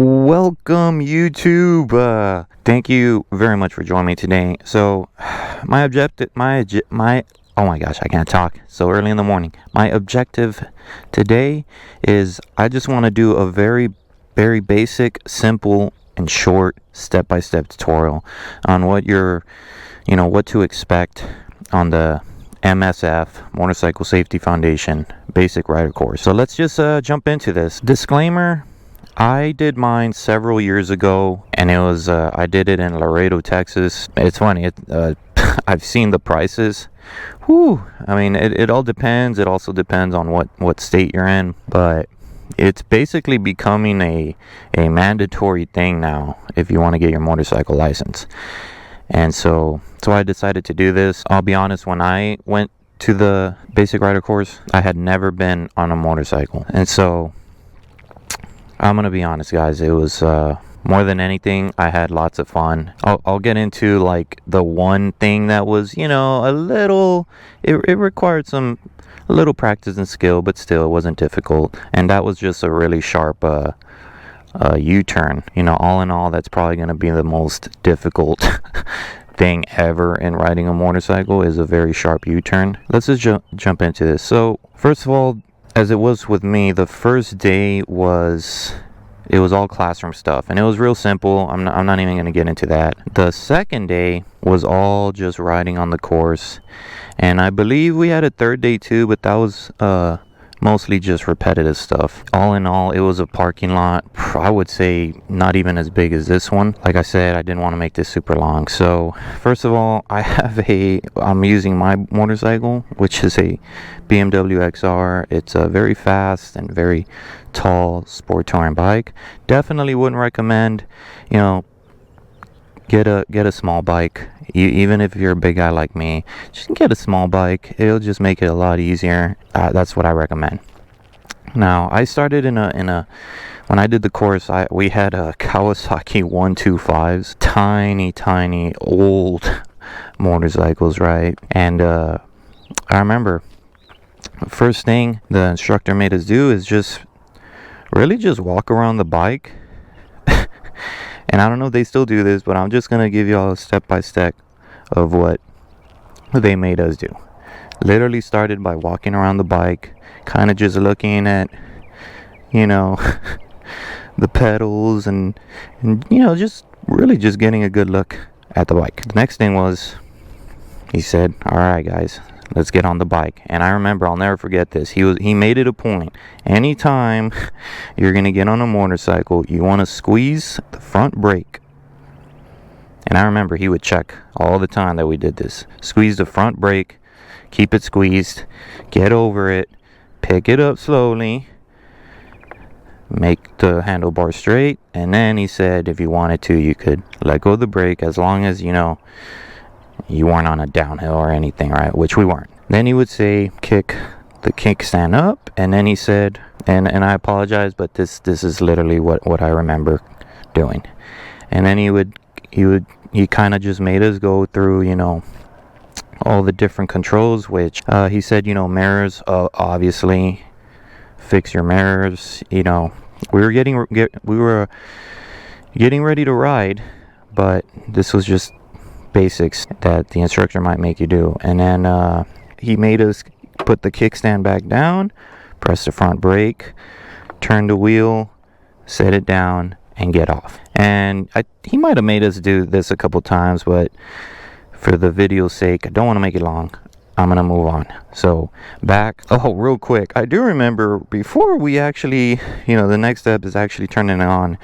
Welcome YouTube. Thank you very much for joining me today. So my objective, oh my gosh, I can't talk so early in the morning. My objective today is I just want to do a very basic, simple and short step-by-step tutorial on what what to expect on the MSF Motorcycle Safety Foundation Basic Rider Course. So let's just jump into this. Disclaimer: I did mine several years ago, and it was I did it in Laredo, Texas. It's funny, I've seen the prices. Whew, I mean, it all depends. It also depends on what state you're in, but it's basically becoming a mandatory thing now if you want to get your motorcycle license. And so I decided to do this. I'll be honest, when I went to the Basic Rider course, I had never been on a motorcycle, and so I'm gonna be honest, guys, it was more than anything, I had lots of fun. I'll get into like the one thing that was, a little, it required a little practice and skill, but still it wasn't difficult. And that was just a really sharp U-turn. All in all, that's probably gonna be the most difficult thing ever in riding a motorcycle, is a very sharp U-turn. Let's just jump into this. So first of all, as it was with me, the first day was all classroom stuff, and it was real simple. I'm not even going to get into that. The second day was all just riding on the course, and I believe we had a third day too, but that was mostly just repetitive stuff. All in all, it was a parking lot, I would say not even as big as this one. Like I said, I didn't want to make this super long. So first of all, I'm using my motorcycle, which is a BMW XR. It's a very fast and very tall sport touring bike. Definitely wouldn't recommend, get a small bike. Even if you're a big guy like me, just get a small bike. It'll just make it a lot easier. That's what I recommend. Now, I started when I did the course, we had a Kawasaki 125s, tiny old motorcycles, right? And I remember first thing the instructor made us do is just walk around the bike. And I don't know if they still do this, but I'm just going to give you all a step-by-step of what they made us do. Literally started by walking around the bike, kind of just looking at, the pedals and just getting a good look at the bike. The next thing was, he said, "All right, guys, let's get on the bike." And I remember, I'll never forget this. He made it a point. Anytime you're gonna get on a motorcycle, you want to squeeze the front brake. And I remember he would check all the time that we did this. Squeeze the front brake, keep it squeezed, get over it, pick it up slowly, make the handlebar straight, and then he said if you wanted to, you could let go of the brake, as long as you weren't on a downhill or anything, right? Which we weren't. Then he would say, kick the kickstand up, and then he said, and I apologize, but this is literally what I remember doing. And then he kind of just made us go through, all the different controls, which he said, mirrors, obviously, fix your mirrors. We were getting ready to ride, but this was just basics that the instructor might make you do. And then he made us put the kickstand back down, press the front brake, turn the wheel, set it down, and get off. And he might have made us do this a couple times, but for the video's sake, I don't want to make it long. I'm gonna move on. So real quick, I do remember before we actually, the next step is actually turning it on.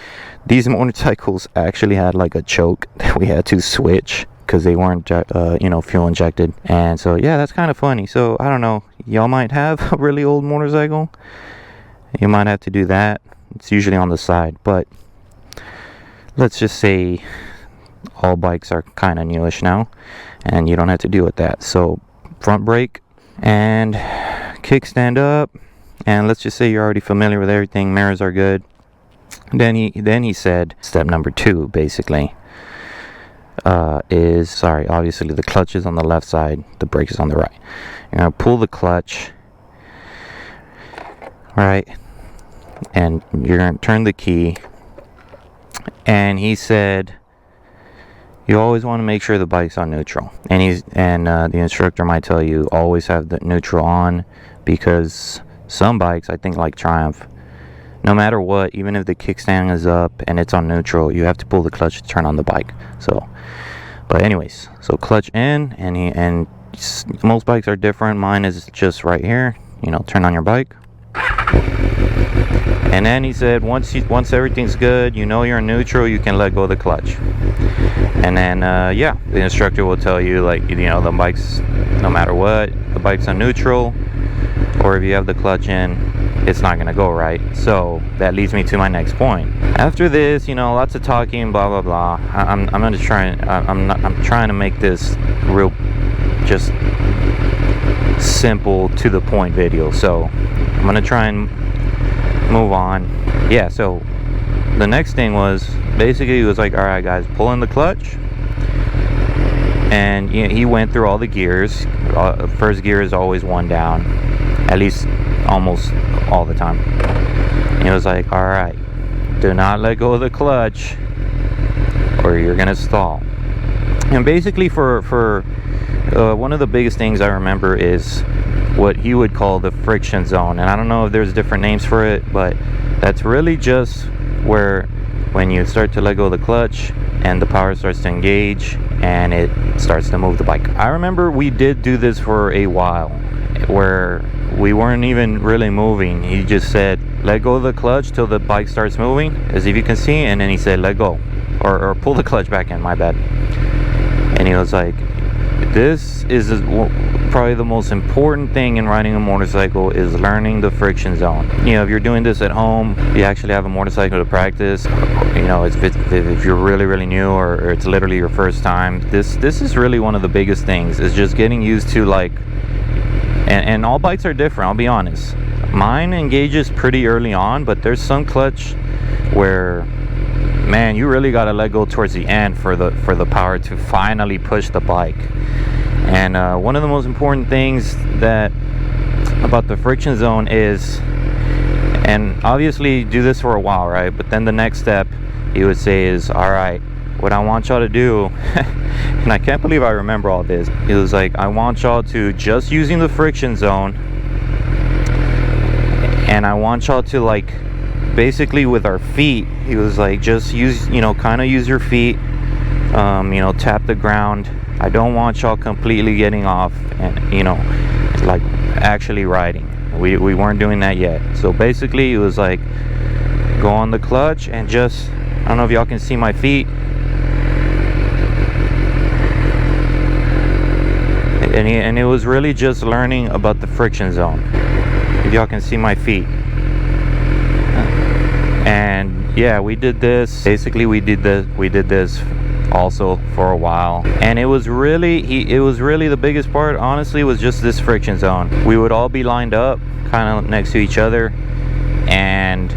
These motorcycles actually had like a choke that we had to switch because they weren't, fuel injected. And so, yeah, that's kind of funny. So, I don't know. Y'all might have a really old motorcycle. You might have to do that. It's usually on the side. But let's just say all bikes are kind of newish now, and you don't have to deal with that. So, front brake and kickstand up. And let's just say you're already familiar with everything. Mirrors are good. Then he said, step number 2, basically, obviously the clutch is on the left side, the brake is on the right. You're going to pull the clutch, right, and you're going to turn the key, and he said you always want to make sure the bike's on neutral, and the instructor might tell you always have the neutral on, because some bikes, I think like Triumph, no matter what, even if the kickstand is up and it's on neutral, you have to pull the clutch to turn on the bike. So, but anyways, so clutch in, and most bikes are different. Mine is just right here, you know, turn on your bike. And then he said once everything's good, you know you're in neutral, you can let go of the clutch. And then yeah, the instructor will tell you, like, you know, the bike's, no matter what, the bike's on neutral, or if you have the clutch in, it's not gonna go right. So that leads me to my next point. After this, you know, lots of talking, blah blah blah. I'm trying to make this real, just simple, to the point video. So I'm gonna try and move on. Yeah, so the next thing was basically, he was like, all right guys, pull in the clutch. And you know, he went through all the gears. First gear is always one down, at least almost all the time. And he was like, all right, do not let go of the clutch or you're gonna stall. And basically for one of the biggest things I remember is what he would call the friction zone. And I don't know if there's different names for it, but that's really just where, when you start to let go of the clutch and the power starts to engage and it starts to move the bike. I remember we did do this for a while, where we weren't even really moving. He just said, let go of the clutch till the bike starts moving, as if you can see, and then he said, let go, or pull the clutch back in, my bad. And he was like, this is probably the most important thing in riding a motorcycle, is learning the friction zone. You know, if you're doing this at home, you actually have a motorcycle to practice, you know, if you're really new, or it's literally your first time, this is really one of the biggest things, is just getting used to, like, and all bikes are different, I'll be honest. Mine engages pretty early on, but there's some clutch where, man, you really gotta let go towards the end for the power to finally push the bike. And one of the most important things about the friction zone is, and obviously do this for a while, right? But then the next step he would say is, all right, what I want y'all to do, and I can't believe I remember all this. It was like, I want y'all to, just using the friction zone, and I want y'all to, like, basically with our feet, he was like, just use, you know, kind of use your feet, you know, tap the ground. I don't want y'all completely getting off and, you know, like actually riding. We weren't doing that yet. So basically it was like, go on the clutch and just, I don't know if y'all can see my feet, and it was really just learning about the friction zone. If y'all can see my feet. And yeah, we did this, basically we did this also for a while, and it was really the biggest part, honestly, was just this friction zone. We would all be lined up kind of next to each other, and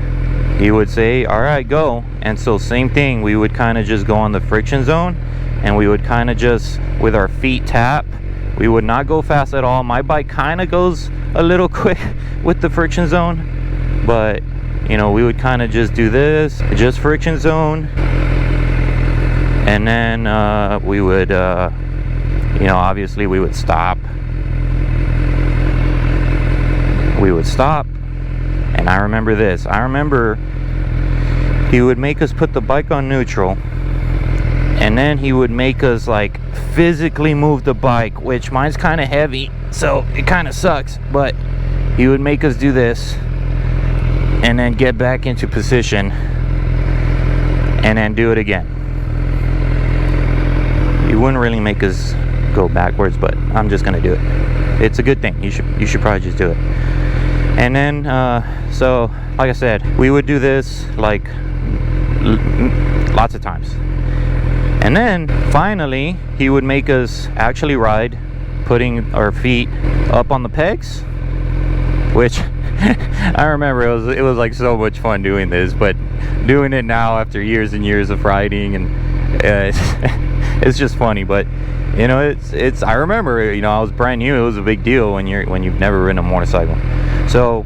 he would say, all right, go. And so same thing, we would kind of just go on the friction zone, and we would kind of just, with our feet tap, we would not go fast at all. My bike kind of goes a little quick with the friction zone, but you know, we would kind of just do this, just friction zone, and then we would, you know, obviously we would stop. And I remember this. I remember he would make us put the bike on neutral, and then he would make us, like, physically move the bike, which mine's kind of heavy, so it kind of sucks, but he would make us do this and then get back into position and then do it again. He wouldn't really make us go backwards, but I'm just gonna do it. It's a good thing. You should probably just do it. And then so like I said, we would do this like lots of times, and then finally he would make us actually ride, putting our feet up on the pegs, which I remember it was like so much fun doing this, but doing it now after years and years of riding, and it's just funny. But you know, it's I remember, you know, I was brand new. It was a big deal when you've never ridden a motorcycle. So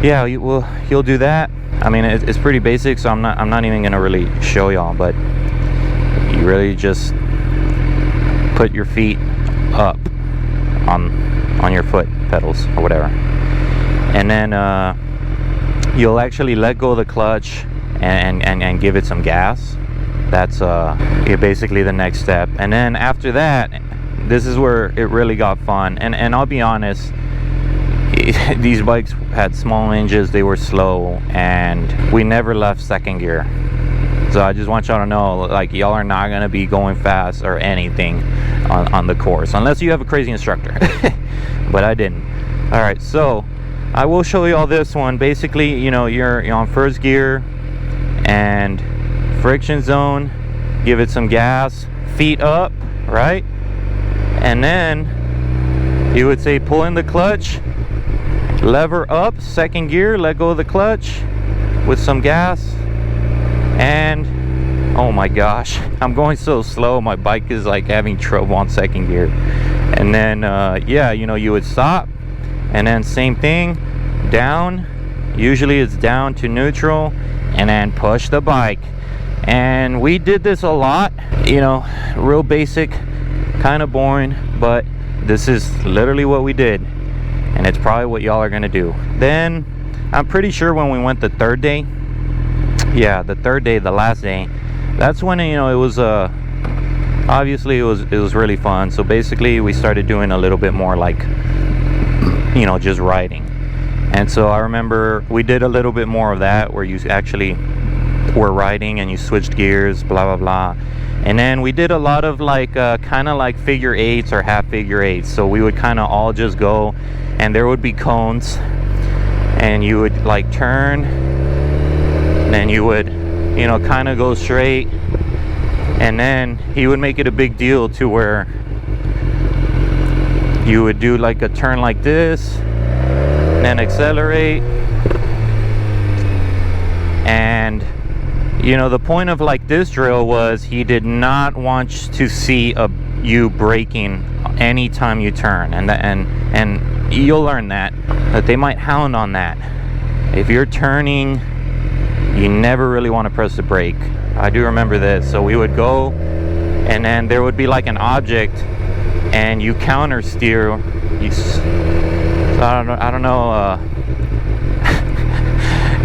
yeah, he'll do that, I mean, it's pretty basic, so I'm not even gonna really show y'all, but you really just put your feet up on your foot pedals or whatever, and then you'll actually let go of the clutch and give it some gas. That's basically the next step. And then after that, this is where it really got fun. And I'll be honest, these bikes had small engines, they were slow, and we never left second gear. So I just want y'all to know, like, y'all are not gonna be going fast or anything on the course unless you have a crazy instructor. But I didn't. All right, so I will show you all this one. Basically, you know, you're on first gear and friction zone, give it some gas, feet up, right? And then you would say pull in the clutch, lever up, second gear, let go of the clutch with some gas, and oh my gosh, I'm going so slow, my bike is like having trouble on second gear. And then yeah, you know, you would stop, and then same thing, down, usually it's down to neutral, and then push the bike. And we did this a lot, you know, real basic, kind of boring, but this is literally what we did, and it's probably what y'all are gonna do. Then I'm pretty sure when we went the third day, yeah, the third day, the last day, that's when, you know, it was obviously it was really fun. So basically we started doing a little bit more like, you know, just riding. And so I remember we did a little bit more of that, where you actually were riding and you switched gears, blah blah blah. And then we did a lot of like kind of like figure eights or half figure eights. So we would kind of all just go, and there would be cones, and you would like turn, then you would, you know, kind of go straight, and then he would make it a big deal to where you would do like a turn like this, then accelerate. And you know, the point of like this drill was he did not want to see you braking anytime you turn, and you'll learn that they might hound on that. If you're turning, you never really want to press the brake. I do remember this. So we would go, and then there would be like an object, and you counter steer. So I don't know.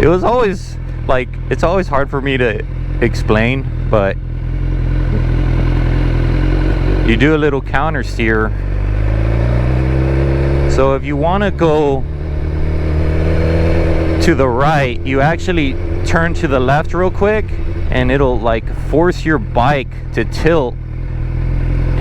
It was always like, it's always hard for me to explain, but you do a little counter steer. So if you want to go to the right, you actually turn to the left real quick, and it'll like force your bike to tilt,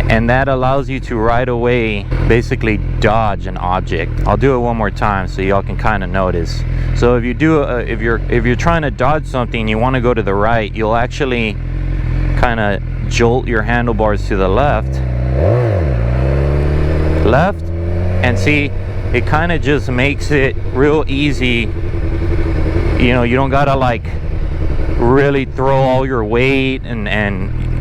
and that allows you to right away basically dodge an object. I'll do it one more time so y'all can kind of notice. So if you do if you're trying to dodge something, you want to go to the right, you'll actually kind of jolt your handlebars to the left, and see, it kind of just makes it real easy. You know, you don't gotta like really throw all your weight, and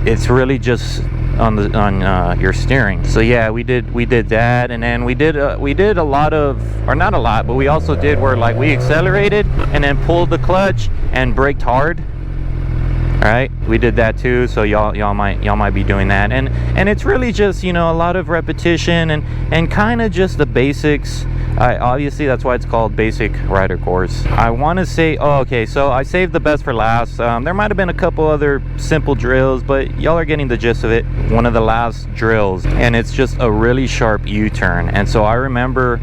it's really just on your steering. So yeah, we did that, and then we did a lot of, or not a lot, but we also did where like we accelerated and then pulled the clutch and braked hard. All right, we did that too. So y'all might be doing that, and it's really just, you know, a lot of repetition and kind of just the basics. Obviously that's why it's called Basic Rider Course. I want to say, oh, okay, so I saved the best for last. There might have been a couple other simple drills, but y'all are getting the gist of it. One of the last drills, and it's just a really sharp U-turn. And so I remember,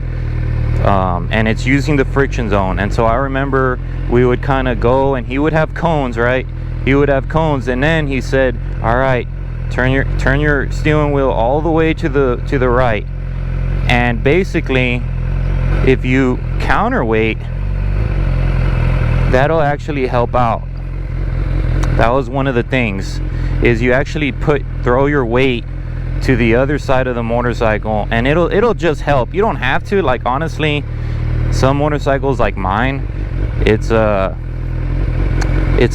and it's using the friction zone. And so I remember we would kind of go, and he would have cones, right? He would have cones, and then he said, all right, turn your steering wheel all the way to the right. And basically, if you counterweight, that'll actually help out. That was one of the things, is you actually throw your weight to the other side of the motorcycle, and it'll just help. You don't have to, like, honestly, some motorcycles like mine, it's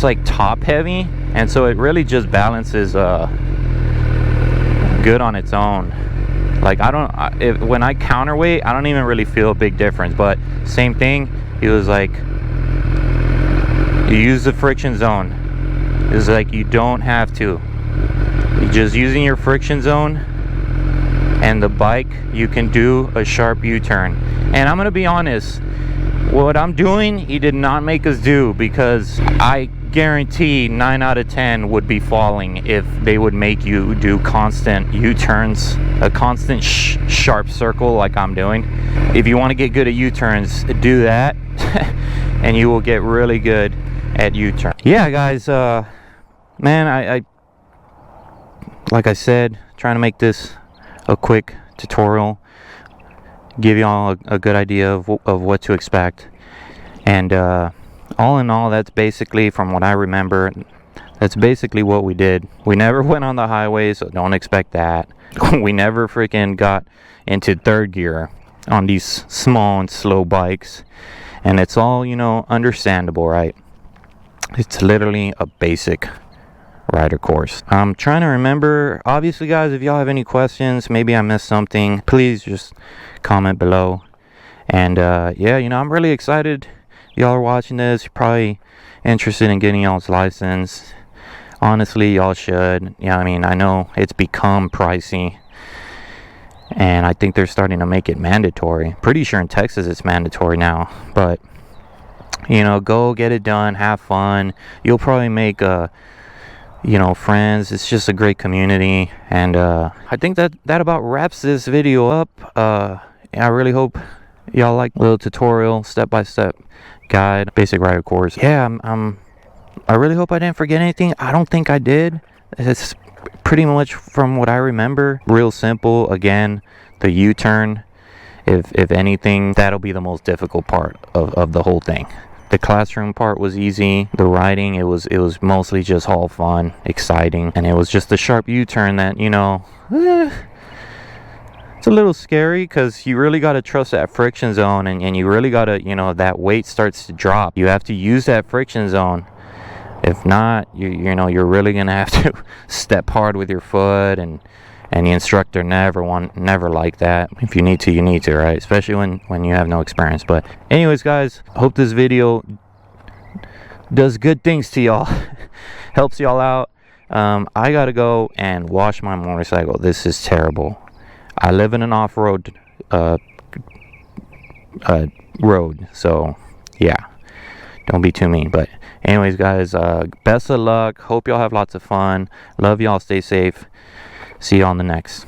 like top heavy, and so it really just balances good on its own. Like, when I counterweight, I don't even really feel a big difference. But same thing, he was like, You use the friction zone. It's like you don't have to. You're just using your friction zone and the bike, you can do a sharp U-turn. And I'm gonna be honest, what I'm doing, he did not make us do, because I guarantee 9 out of 10 would be falling if they would make you do constant U-turns, a constant sharp circle like I'm doing. If you want to get good at U-turns, do that and you will get really good at U-turn. Yeah, guys, man, I like I said, trying to make this a quick tutorial, give y'all a good idea of what to expect. And all in all, that's basically, from what I remember, that's basically what we did. We never went on the highway, so don't expect that. We never freaking got into third gear on these small and slow bikes. And it's all, you know, understandable, right? It's literally a basic rider course. I'm trying to remember. Obviously, guys, if y'all have any questions, maybe I missed something, please just comment below. And yeah, you know, I'm really excited y'all are watching this. You're probably interested in getting y'all's license. Honestly, y'all should. Yeah, I mean, I know it's become pricey, and I think they're starting to make it mandatory. Pretty sure in Texas it's mandatory now. But you know, go get it done, have fun. You'll probably make you know, friends. It's just a great community. And I think that about wraps this video up. I really hope y'all like a little tutorial, step-by-step guide, basic rider course. Yeah, I really hope I didn't forget anything. I don't think I did. It's pretty much from what I remember. Real simple. Again, the U-turn, if anything, that'll be the most difficult part of the whole thing. The classroom part was easy. The riding, it was mostly just all fun, exciting, and it was just the sharp U-turn that, you know, it's a little scary, because you really got to trust that friction zone, and you really got to, you know, that weight starts to drop. You have to use that friction zone. If not, you know, you're really gonna have to step hard with your foot, and the instructor never like that. If you need to, you need to, right? Especially when you have no experience. But anyways, guys, hope this video does good things to y'all, helps y'all out. I gotta go and wash my motorcycle. This is terrible. I live in an off-road road, so yeah, don't be too mean. But anyways, guys, best of luck. Hope y'all have lots of fun. Love y'all. Stay safe. See you on the next.